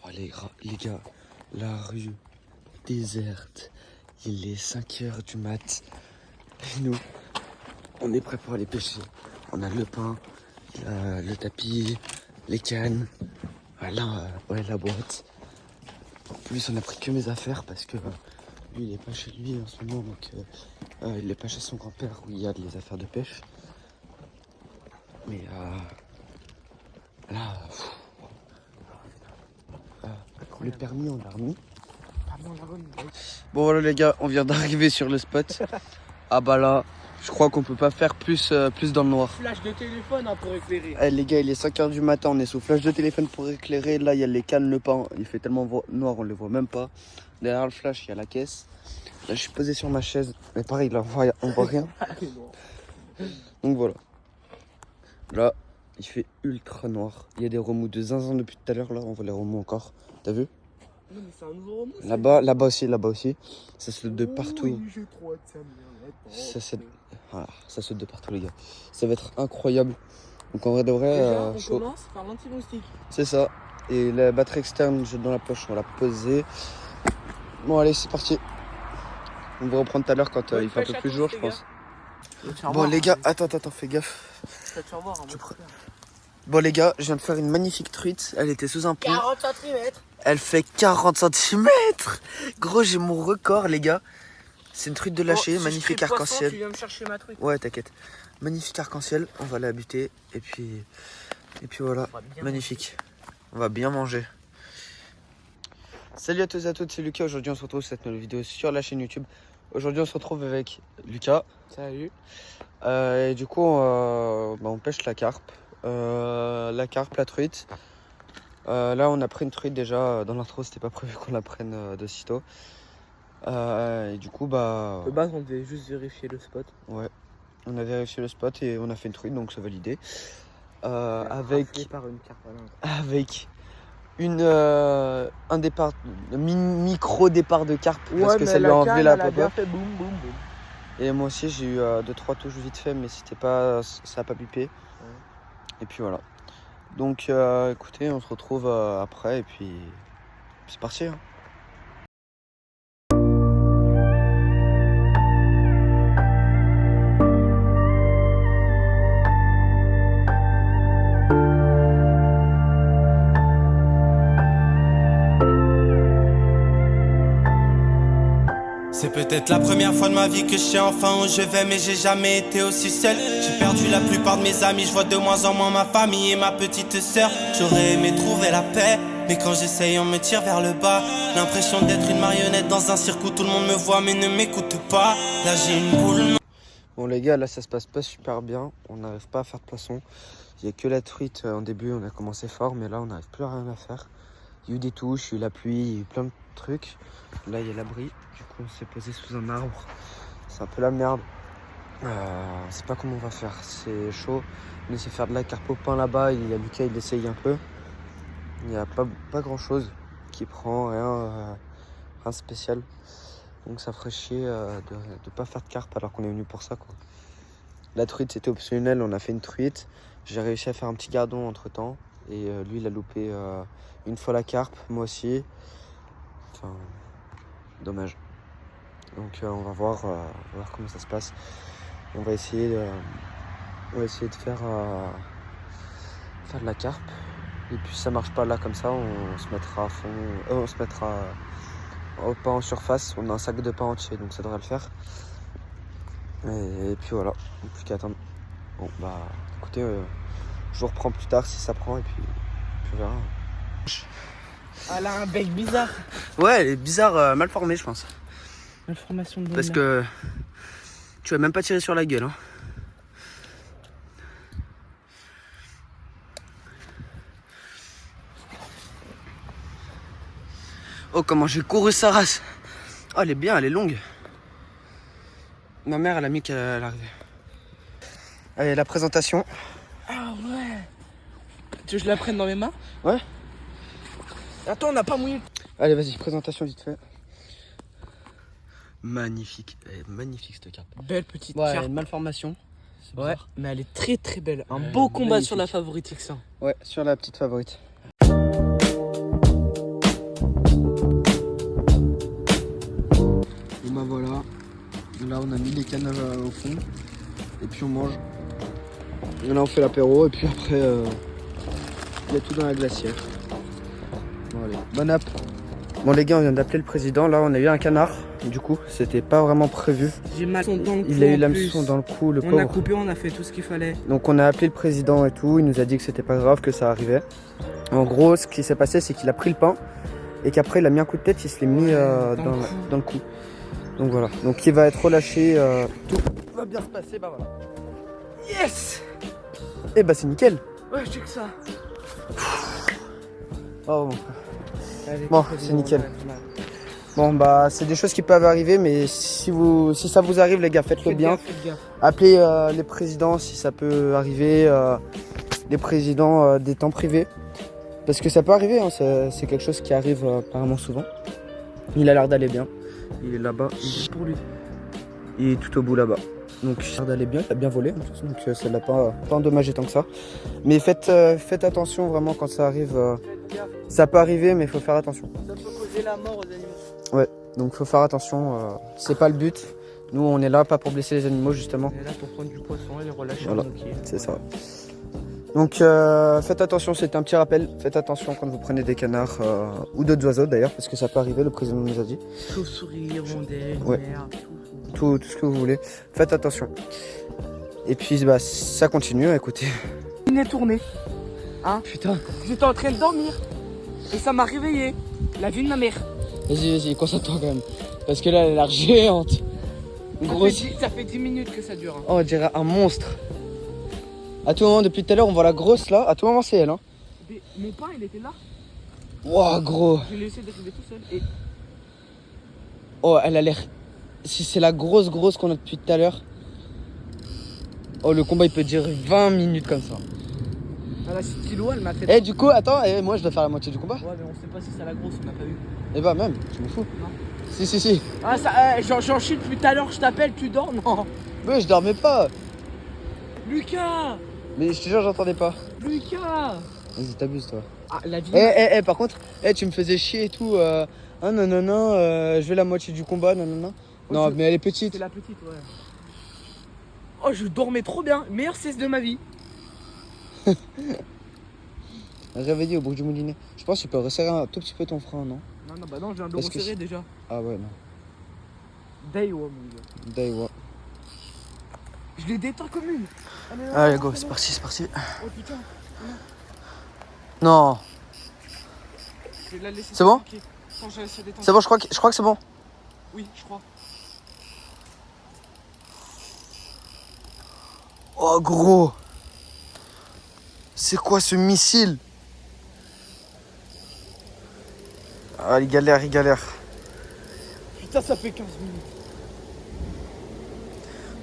Oh, les gars, la rue déserte. Il est 5h du mat. Et nous, on est prêt pour aller pêcher. On a le pain, le tapis, les cannes. Voilà, ouais, la boîte. En plus, on a pris que mes affaires parce que lui, il est pas chez lui en ce moment. Donc, il est pas chez son grand-père où il y a des affaires de pêche. Mais là, le permis, on l'a remis. Bon voilà les gars, on vient d'arriver sur le spot. Ah bah là, je crois qu'on peut pas faire plus dans le noir. Flash de téléphone hein, pour éclairer. Eh, les gars, il est 5h du matin, on est sous flash de téléphone pour éclairer. Là, il y a les cannes, le pain. Il fait tellement noir, on les voit même pas. Derrière le flash, il y a la caisse. Là, je suis posé sur ma chaise. Mais pareil, là, on voit rien. Donc voilà. Là, il fait ultra noir. Il y a des remous de zinzin depuis tout à l'heure. Là, on voit les remous encore. T'as vu? Non, mais c'est un nouveau remous. Là-bas aussi. Ça saute de partout. Ça saute de partout, les gars. Ça va être incroyable. Donc en vrai de vrai, déjà, on commence par l'anti-moustique. C'est ça. Et la batterie externe, j'ai dans la poche, on va la poser. Bon allez, c'est parti. On va reprendre tout à l'heure quand il fait un peu plus jour, je pense. Bon les gars, attends, fais gaffe. Bon les gars, je viens de faire une magnifique truite. Elle était sous un pont. 40 cm. Elle fait 40 cm. Gros, j'ai mon record les gars. C'est une truite de lâcher, magnifique arc-en-ciel. Tu viens me chercher ma truite. Ouais, t'inquiète. Magnifique arc-en-ciel, on va la buter et puis voilà, magnifique. On va bien manger. Salut à tous et à toutes, c'est Lucas. Aujourd'hui, on se retrouve sur cette nouvelle vidéo sur la chaîne YouTube. Aujourd'hui, on se retrouve avec Lucas. Salut. Et du coup, on pêche la carpe. La truite. Là, on a pris une truite déjà. Dans l'intro, c'était pas prévu qu'on la prenne de sitôt. Et du coup, De base, on devait juste vérifier le spot. Ouais, on a vérifié le spot et on a fait une truite, donc c'est validé. Avec un départ, micro départ de carpe parce que ça lui a enlevé la papa. Fait boum, boum, boum. Et moi aussi j'ai eu 2-3 touches vite fait, mais ça a pas pipé. Ouais. Et puis voilà. Donc écoutez, on se retrouve après et puis c'est parti. Hein. C'est peut-être la première fois de ma vie que je sais enfin où je vais, mais j'ai jamais été aussi seul. J'ai perdu la plupart de mes amis, je vois de moins en moins ma famille et ma petite sœur. J'aurais aimé trouver la paix, mais quand j'essaye on me tire vers le bas. L'impression d'être une marionnette dans un cirque où tout le monde me voit mais ne m'écoute pas. Là j'ai une boule. Bon les gars, là ça se passe pas super bien, on n'arrive pas à faire de poisson. Il y a que la truite en début, on a commencé fort, mais là on n'arrive plus à rien à faire. Il y a eu des touches, il y a eu la pluie, il y a eu plein de trucs. Là il y a l'abri, du coup on s'est posé sous un arbre. C'est un peu la merde. On sait pas comment on va faire, c'est chaud. On essaie de faire de la carpe au pain là-bas, il y a Lucas, il essaye un peu. Il n'y a pas grand chose qui prend, rien de spécial. Donc ça ferait chier de pas faire de carpe alors qu'on est venu pour ça quoi. La truite c'était optionnel, on a fait une truite. J'ai réussi à faire un petit gardon entre temps. Et lui il a loupé une fois la carpe, moi aussi. Enfin, dommage. Donc on va voir comment ça se passe. On va essayer de faire de la carpe. Et puis si ça marche pas là comme ça, on se mettra à fond. On se mettra au pain en surface. On a un sac de pain entier, donc ça devrait le faire. Et puis voilà, plus qu'à attendre. Bon bah écoutez, je vous reprends plus tard si ça prend et puis on verra. Elle a un bec bizarre. Ouais, elle est bizarre, mal formée je pense. Information de Parce que tu vas même pas tirer sur la gueule. Hein. Oh comment j'ai couru sa race. Oh elle est bien, elle est longue. Ma mère elle a mis qu'elle arrivait. Allez la présentation. Ah ouais. Tu veux que je la prenne dans mes mains? Ouais. Attends, on n'a pas mouillé. Allez vas-y, présentation vite fait. Magnifique, magnifique cette carpe. Belle petite ouais, carpe. Une malformation. Ouais, mais elle est très très belle. Un beau combat magnifique. sur la favorite X1. Ouais, sur la petite favorite. On a mis les cannes au fond. Et puis on mange. Et là on fait l'apéro et puis après il y a tout dans la glacière. Bon allez, bonne app. Bon les gars, on vient d'appeler le président. Là on a eu un canard. Du coup c'était pas vraiment prévu. J'ai mal dans le cou. Il a eu l'hameçon dans le cou, le pauvre. On a coupé, on a fait tout ce qu'il fallait. Donc on a appelé le président et tout. Il nous a dit que c'était pas grave, que ça arrivait. En gros ce qui s'est passé c'est qu'il a pris le pain. Et qu'après il a mis un coup de tête, il se l'est mis dans le cou. Donc voilà, donc il va être relâché, tout va bien se passer, bah voilà. Yes. Et bah c'est nickel. Ouais, je sais que ça. Oh, Allez, bon, c'est nickel. Bon bah c'est des choses qui peuvent arriver, mais si ça vous arrive les gars, faites-le bien. Faites gaffe. Appelez les présidents si ça peut arriver, les présidents des temps privés. Parce que ça peut arriver, hein, c'est quelque chose qui arrive apparemment souvent. Il a l'air d'aller bien. Il est là-bas. Pour lui. Il est tout au bout là-bas. Donc il a l'air d'aller bien, il a bien volé en plus. Donc ça ne l'a pas endommagé tant que ça. Mais faites attention vraiment quand ça arrive. Ça peut arriver mais il faut faire attention. Ça peut causer la mort aux animaux. Ouais, donc il faut faire attention. C'est pas le but. Nous on est là pas pour blesser les animaux justement. On est là pour prendre du poisson et les relâcher Voilà, en moquille. c'est ça. Donc faites attention, c'était un petit rappel. Faites attention quand vous prenez des canards ou d'autres oiseaux d'ailleurs, parce que ça peut arriver, le président nous a dit. Chauve-souris, hirondelle, Ouais. merde, Tout ce que vous voulez. Faites attention. Et puis bah, ça continue, écoutez. Il est tourné. Hein? Putain. J'étais en train de dormir. Et ça m'a réveillé. La vie de ma mère. Vas-y, concentre-toi quand même. Parce que là, elle a l'air géante. Grosse. Ça fait 10 minutes que ça dure. Hein. Oh, on dirait un monstre. À tout moment, depuis tout à l'heure, on voit la grosse là. À tout moment, c'est elle. Hein. Mon pain, il était là. Wow, gros. Je l'ai laissé dériver tout seul. Et Oh, elle a l'air. Si c'est la grosse qu'on a depuis tout à l'heure. Oh, le combat il peut durer 20 minutes comme ça. à la 6 kilos, elle m'a fait. Eh, du coup, attends, moi je dois faire la moitié du combat. Ouais, mais on sait pas si c'est la grosse, on n'a pas vu. Eh bah, même, je m'en fous. Non. Si. Ah, ça, j'en chie depuis tout à l'heure, je t'appelle, tu dors? Non. Ouais, je dormais pas. Lucas. Mais je te jure, j'entendais pas. Lucas. Vas-y, t'abuses toi. Ah, la vie. Par contre, tu me faisais chier et tout. Ah non, je veux la moitié du combat, non. Non, mais elle est petite. C'est la petite, ouais. Oh, je dormais trop bien. Meilleure sieste de ma vie. Réveillé au bruit du moulinet. Je pense que tu peux resserrer un tout petit peu ton frein, non? Non, bah non, je viens de le Parce que resserrer déjà. Ah ouais, non. Day, ouais, mon gars. Daiwa. Je les détends comme une. Allez, go, c'est parti. Oh putain. Non. Je vais la laisser. C'est bon? Attends, je laisse se détendre. C'est bon, je crois que c'est bon. Oui, je crois. Oh, gros. C'est quoi ce missile? Ah, il galère. Putain, ça fait 15 minutes.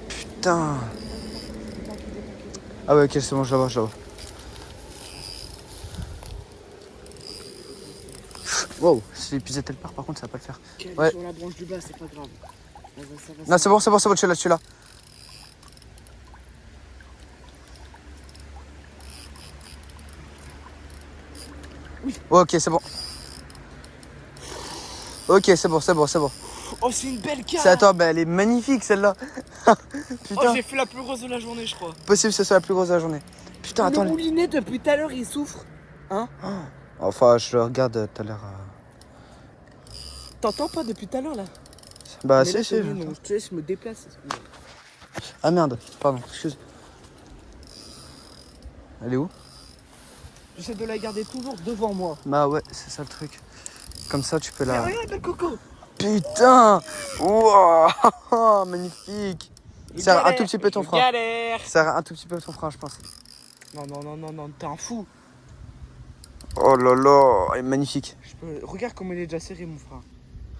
Putain. Ah ouais, ok, c'est bon, je la vois. Wow, si l'épuisette elle part, par contre, ça va pas le faire. Ouais. Sur la branche du bas, c'est pas grave. Ça va, Non, c'est bon, tu es là. Oui. Ok, c'est bon. Ok, c'est bon. Oh, c'est une belle carte. C'est à toi, elle est magnifique celle-là. Oh, Putain, j'ai fait la plus grosse de la journée, je crois. possible que ce soit la plus grosse de la journée. Putain, attends. Le moulinet, depuis tout à l'heure, il souffre. Hein? Enfin, je le regarde tout à l'heure. T'entends pas depuis tout à l'heure, là? Bah, Mais là, si. non, je te laisse, je me déplace. Ah merde, pardon, excuse. Elle est où? J'essaie de la garder toujours devant moi. Bah ouais, c'est ça le truc. Comme ça, tu peux Mais la... regarde le coco. Putain! Wow! Magnifique! Serre un tout petit peu ton frein. Galère. Serre un tout petit peu ton frein, je pense. Non, t'es un fou. Oh là là, elle est magnifique. Regarde comment il est déjà serré, mon frère.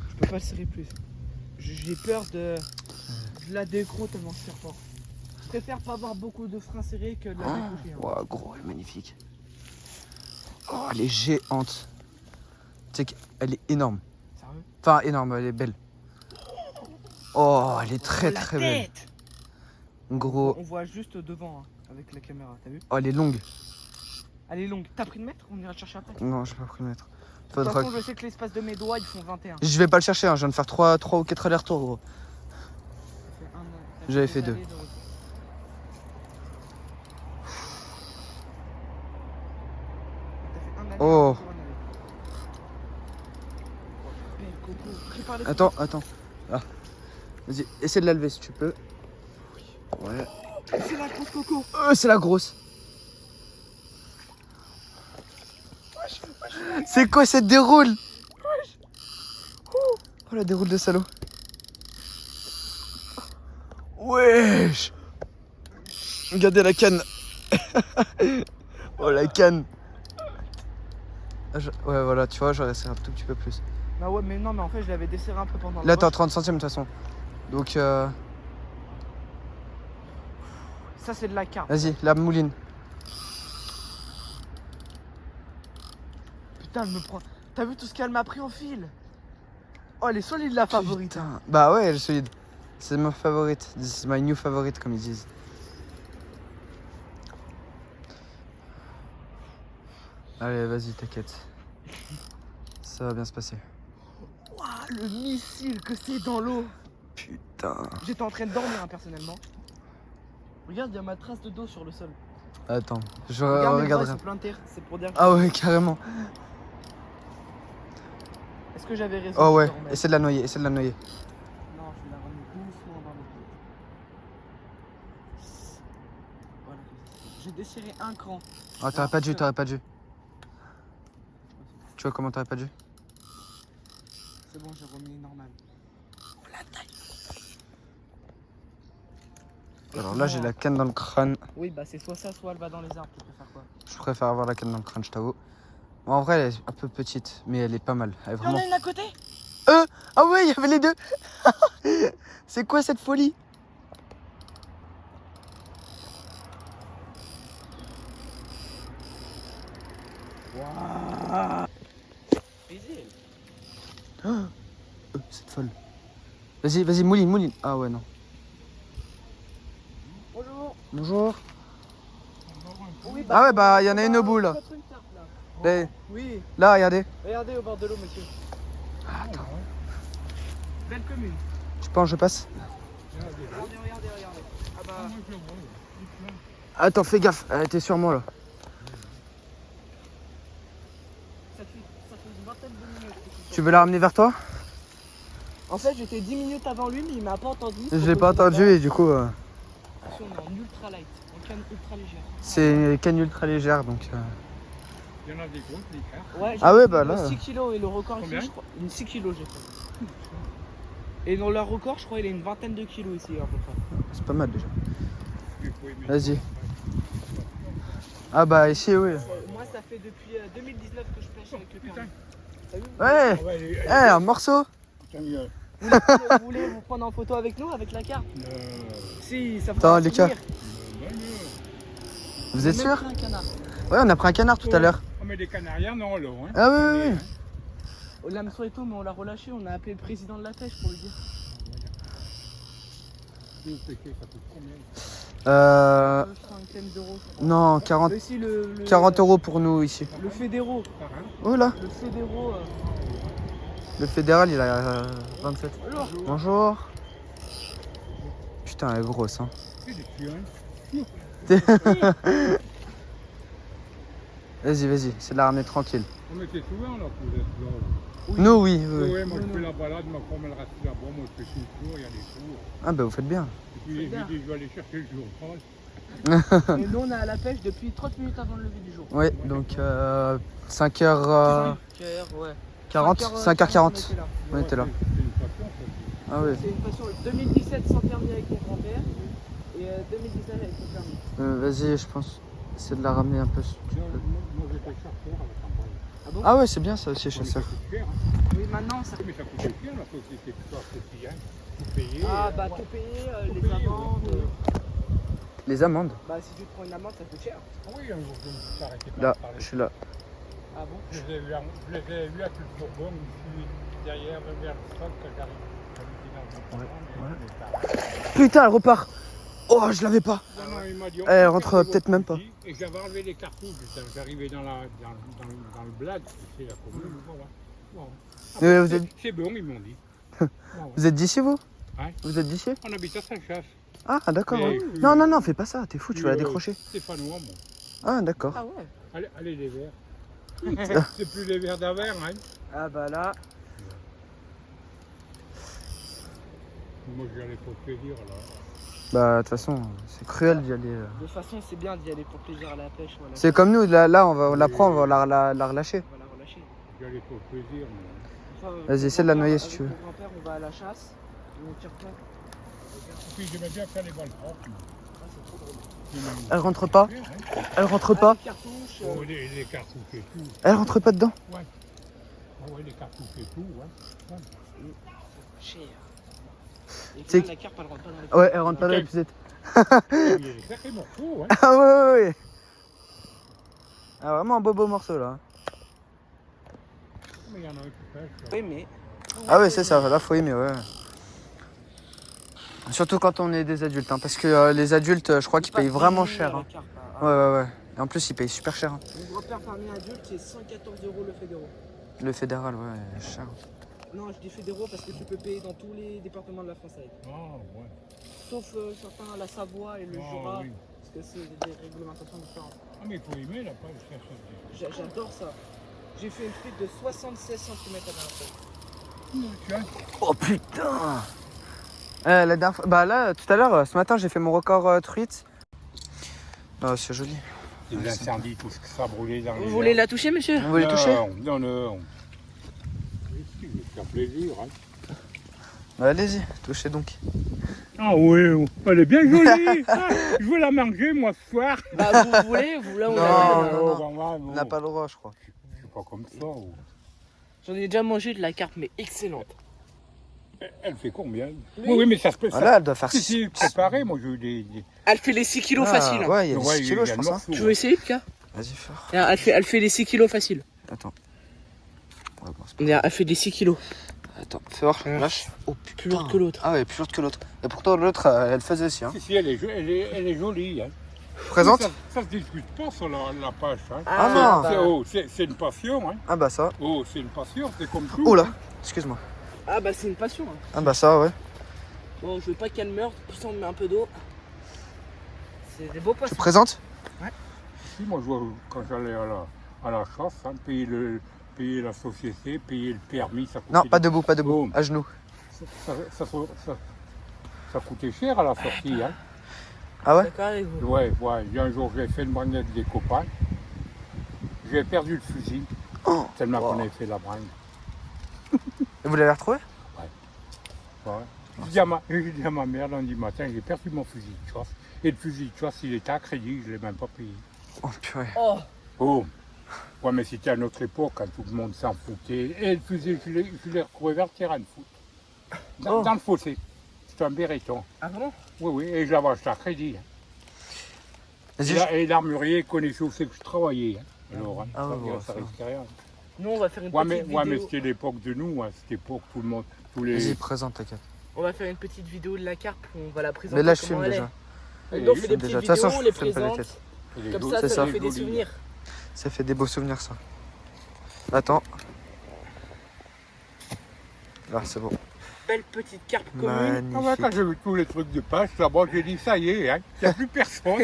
Je peux pas le serrer plus. J'ai peur de la décro tellement je serre fort. Je préfère pas avoir beaucoup de freins serrés que de la décrocher. Hein. Wow, gros, elle est magnifique. Oh, elle est géante. Tu sais qu'elle est énorme. Sérieux? Enfin, énorme, elle est belle. Oh, elle est très belle. Gros. On voit juste devant hein, avec la caméra, t'as vu? Oh, elle est longue. Elle est longue. T'as pris le mètre? On ira le chercher après. Non, j'ai pas pris le mètre. De toute façon, je sais que l'espace de mes doigts, ils font 21. Je vais pas le chercher, hein. Je viens de faire 3 ou 4 allers-retours, gros. Ça fait 1 J'avais fait 2. Allers, de retour. T'as fait un aller, Oh. un retour, un aller. Belle coco. Prépare les Attends. Ah. Vas-y, essaie de la lever si tu peux. Ouais. C'est la grosse coco. C'est la grosse. C'est quoi cette déroule? Oh la déroule de salaud. Wesh. Regardez la canne. Oh la canne. Ouais voilà, tu vois, j'aurais essayé un tout petit peu plus. Bah ouais, mais non, mais en fait, je l'avais desserré un peu pendant Là le t'es en rush. 30 centimes de toute façon. Donc Ça, c'est de la carte. vas-y, la mouline. Putain, elle me prend. T'as vu tout ce qu'elle m'a pris en fil? Oh, elle est solide, la favorite. Putain. Bah ouais, elle est solide. C'est ma favorite. This is my new favorite comme ils disent. Allez, vas-y, t'inquiète. Ça va bien se passer. Ouah, le missile que c'est dans l'eau. Putain. J'étais en train de dormir, hein, personnellement. Regarde, il y a ma trace de dos sur le sol. Attends, je Regarde, mes bras, ils regarderai. sont pleins de terre. C'est pour dire que... Ah ouais, carrément. Est-ce que j'avais raison? Oh de ouais, te remettre essaie de la noyer, essaie de la noyer. Non, je vais la ramener doucement dans le dos. Voilà. J'ai desserré un cran. Ah, t'aurais pas dû, t'aurais pas dû. Tu vois comment t'aurais pas dû? C'est bon, j'ai remis normal. Alors là, j'ai la canne dans le crâne. Oui, bah c'est soit ça, soit elle va dans les arbres. Tu préfères quoi? Je préfère avoir la canne dans le crâne, je t'avoue. Bon, en vrai, elle est un peu petite, mais elle est pas mal. Elle est Il y en vraiment... a une à côté? Ah ouais, il y avait les deux. C'est quoi cette folie? Waouh! C'est folle. Vas-y, vas-y, mouline. Ah ouais, non. Bonjour! Bonjour. Oui, Ah ouais, bah, il y en a une au bout, là. Peut-être une carte, là. Là, Oui, là, regardez. regardez au bord de l'eau, monsieur. Attends. Belle commune. Tu penses que je passe? Regardez. Ah bah. Attends, fais gaffe. Elle était sur moi, là. Ça fait une vingtaine de minutes. Tu veux la ramener vers toi? En fait, j'étais 10 minutes avant lui, mais il m'a pas entendu. Je l'ai pas entendu et du coup, Attention, on est en ultra light, en canne ultra légère. c'est une canne ultra légère, donc... Il y en a des grosses, des cartes. Ouais, Ah ouais, fait bah le là. 6 kilos et le record ici, Combien je crois. Une 6 kilos, j'ai fait. Et dans le record, je crois qu'il a une vingtaine de kilos ici, à peu près. C'est pas mal déjà. Il faut aimer. Vas-y. Ah bah ici, oui. Moi, ça fait depuis 2019 que je pêche avec le permis. T'as vu? Ouais. Ah ouais, Eh, un morceau. putain, il y a- Vous voulez vous prendre en photo avec nous, avec la carte? Si, ça Attends, fera Lucas. souvenir. Vous êtes On a même sûr? pris un canard. Ouais, on a pris un canard tout à l'heure. On met des canariens dans l'eau. Hein. Ah oui, oui. On l'hameçon et tout, mais on l'a relâché. On a appelé le président de la pêche pour lui dire. Vous pêchez, ça coûte combien? Je crois une quinzaine d'euros. je crois. Non, 40, Ici, 40 euros pour nous ici. Le fédéro. Par an? Oh là, Le fédéro. le fédéral il a 27. Alors, Bonjour. Putain, elle est grosse, hein. C'est des tuyaux, hein. Vas-y, c'est de la ramener tranquille. On était souvent là pour être là. Nous, oui, oui. Ouais, moi je fais la balade, ma femme elle reste là-bas, moi je fais tout le tour, il y a des tours. Ah bah vous faites bien. Et puis j'ai bien. dit je vais aller chercher le jour. et nous, on est à la pêche depuis 30 minutes avant le lever du jour. Oui, donc 5h40. 5 heures, ouais. 5h40. On était là. C'est une passion, ça. Ah oui. C'est une passion. 2017 sans permis avec mon grand-père et 2019 avec mon permis. Vas-y, je pense. C'est de la ramener un peu. Moi j'étais chasseur à la campagne. Ah bon? Ah ouais, c'est bien ça aussi, Mais ça chasseur. coûte cher, hein. Oui, maintenant ça. Mais ça coûte cher la société, tout ça, petit, hein. Faut payer. Ah bah tout payer, Faut les payer, amendes. ouais. Les amendes. Bah si tu te prends une amende, ça coûte cher. Ah oui, un jour je me suis arrêté par Là, parler. je suis là. Ah bon? Je les ai vus à tout le Bourbon, je suis derrière vers le sol que j'arrive. Putain, elle repart. Oh, je l'avais pas. Non, il m'a dit, Elle rentre peut-être même pas. Et j'avais enlevé les cartouches, j'arrivais dans le blague, c'est la commune, voilà. Bon. Vous êtes, C'est bon, ils m'ont dit. vous êtes d'ici, vous? Ouais. Vous êtes d'ici? On habite à Saint-Chasse. Ah, d'accord. Mais- Ouais. Non, non, non, fais pas ça. T'es fou, tu vas la décrocher. Stéphanois, moi. Ah, d'accord. Ah ouais. Allez, les verts. C'est plus les verts d'avant, hein. Ah bah là. Moi, j'y allais pour plaisir, là. Bah, de toute façon, c'est cruel d'y aller. De toute façon, c'est bien d'y aller pour plaisir à la pêche. Voilà. C'est comme nous, là on la prend, on va la relâcher. On va la relâcher. J'y allais pour plaisir, moi. Enfin, Vas-y, mon essaie de la grand-père, noyer si avec tu veux. Mon grand-père, on va à la chasse. Et on tire plein. Et puis, j'aimais bien faire les balles propres. Ah, c'est trop drôle. Elle rentre pas. Hein. Elle rentre pas. Les cartouches. Oh, les cartouches et tout. Elle rentre pas dedans. Ouais. Ah ouais, les cartouches et tout, ouais. Cher. Et C'est là, la carpe, elle rentre pas dans les Ouais, elle rentre pas dans Ok. l'épisode. Il y a des sacrés morceaux, hein. Ah, ouais. Ah, vraiment un beau morceau là. Mais il y en a un qui pêche. Oui, mais. Ah, ouais, c'est ça. Là, faut aimer, ouais. Surtout quand on est des adultes, hein, parce que les adultes, je crois qu'ils payent vraiment cher. Hein. Ouais. Et en plus, ils payent super cher. Hein. Mon grand-père permis adulte, c'est 114 € le fédéraux. Le fédéral, ouais, cher. Non, je dis fédéraux parce que tu peux payer dans tous les départements de la France avec. Ah, ouais. Sauf certains, la Savoie et le Jura, oui. parce que c'est des réglementations différentes. Ah, mais il faut aimer la pêche. J'adore ça. J'ai fait une truite de 76 cm à la dernière fois. Tiens. Oh putain. La dernière fois, bah là, tout à l'heure, ce matin, j'ai fait mon record truite. Ah, c'est joli. Les incendies, tout ce que ça brûlait dans les... Vous voulez la toucher, monsieur? Vous voulez toucher? Non. Je vais faire plaisir, hein. Bah, allez-y, touchez donc. Ah oui, elle est bien jolie. Ah, je veux la manger, moi, ce soir. Bah, vous voulez? Vous là, on Non, l'a- non. On n'a pas le droit, je crois. Je suis pas comme ça. Oh. J'en ai déjà mangé de la carpe, mais excellente. Elle fait combien? Oui, mais ça se peut. Voilà, elle doit faire Si, 6. préparé, moi, j'ai eu des... Elle fait les 6 kilos facile. Ouais, il y a Ouais, 6 kilos, je le pense. Hein. morceau, Tu veux essayer, Pika? Vas-y, fort. Elle fait les 6 kilos facile. Attends. Ouais, bon, c'est pas- Elle fait des 6 kilos. Attends, fais voir, lâche. Oh putain. Plus lourde que l'autre. Ah ouais, plus lourde que l'autre. Et pourtant, l'autre, elle le faisait aussi. Hein. Si, elle est jolie. Hein. Présente? Ça se discute pas sur la pêche. Hein. Ah non. C'est une passion. Hein. Ah bah ça. Oh, c'est une passion, c'est comme tout. Oh là, excuse-moi. Ah bah c'est une passion. Hein. Ah bah ça, ouais. Bon, je veux pas qu'elle meure, puis ça on met un peu d'eau. C'est des beaux poissons. Tu présentes? Si, moi, quand j'allais à la chasse, hein, payer la société, payer le permis, ça coûtait... Non, pas debout, pas debout. Oh. À genoux. Ça coûtait cher à la sortie. Hein. Ah ouais? D'accord avec vous. Ouais. Un jour, j'ai fait une bagnette des copains. J'ai perdu le fusil. Oh. Tellement Wow. qu'on avait fait la bringue. Et vous l'avez retrouvé? Ouais. J'ai dit à ma mère lundi matin, j'ai perdu mon fusil de chasse. Et le fusil de chasse, il était à crédit, je ne l'ai même pas payé. Oh purée. Oh, Oh! Ouais, mais c'était à notre époque, quand tout le monde s'en foutait. Et le fusil, je l'ai retrouvé vers le terrain de foot. Dans le fossé. C'était un béreton. ah vraiment? Oui, et je l'avais acheté à crédit. Hein. Vas-y. Et l'armurier connaissait où c'est que je travaillais. Hein. Alors, hein, Ah ouais, bon, ça ça. risquait rien. Nous on va faire une Ouais, petite mais vidéo. c'était l'époque de nous, hein. Cette époque, tout le monde, tous les... Vas-y, présente, t'inquiète. On va faire une petite vidéo de la carpe, on va la présenter. Mais là, je comment filme elle déjà. est. Donc on fait des Déjà. petites De toute façon, vidéos, on les je filme pas la présente. tête. elle est Comme jolie, ça, C'est ça ça. nous fait des jolie. souvenirs. Ça fait des beaux souvenirs, ça. Attends. Là, c'est bon. Belle petite carpe commune. Ah ouais, quand Magnifique. j'ai vu tous les trucs de pêche, là-bas, j'ai dit, ça y est, hein, il n'y a plus personne.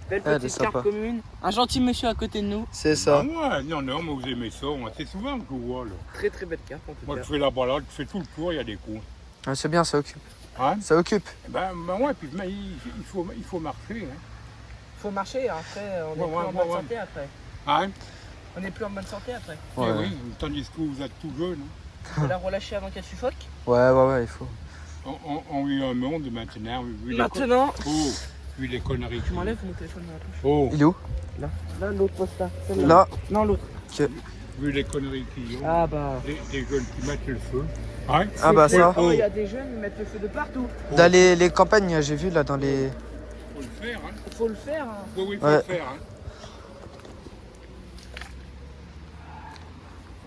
Belle Elle est petite sympa. carpe commune. Un gentil monsieur à côté de nous. C'est Ah ça. ouais, non, mais vous aimez ça, moi, c'est souvent que je vous vois, là. Très très belle carpe en tout Moi, cas. je fais la balade, je fais tout le tour, il y a des coups. Ouais, c'est bien, ça occupe. Hein? Ça occupe. Ben ouais, puis mais il faut marcher, hein. Faut marcher, après on est Ouais, plus ouais, en bonne ouais. santé après. Hein? On est plus en bonne santé après. Ouais, Eh oui, tandis que vous êtes tout jeune. On va la relâcher avant qu'elle suffoque. ouais, il faut. On vit un monde maintenant, vu Maintenant, vu les conneries. tu m'enlèves mon téléphone dans la poche. Oh, Il est où? Là, l'autre poste là. Celle-là. Là. Non, l'autre. vu les conneries qu'ils ont, Ah bah. des jeunes qui mettent le feu. Hein? Ah bah ça. Oh, il y a des jeunes, ils mettent le feu de partout. Dans les campagnes, j'ai vu là dans les. Faut le faire, hein. Faut le faire. Hein. Oui, faut Ouais. le faire, hein.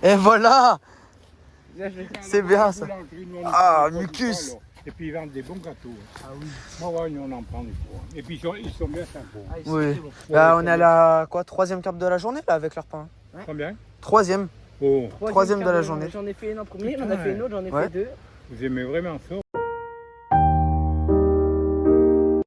Et voilà! Là, je vais- C'est bien, ça. Boulangerie, nous, on Ah, fait pas mucus. tout ça, alors. Et puis ils vendent des bons gâteaux. Hein. Ah oui. Ouais, nous on en prend des fois. Et puis ils sont bien sympas. Ah, ils sont Oui. très bons. Bah, on est à la quoi, 3e carpe de la journée là avec leur pain. Combien? 3e. Oh, Troisième de la carpe, journée. J'en ai fait une en premier, on en a Putain, fait une autre, j'en ai ouais. fait deux. vous aimez vraiment ça?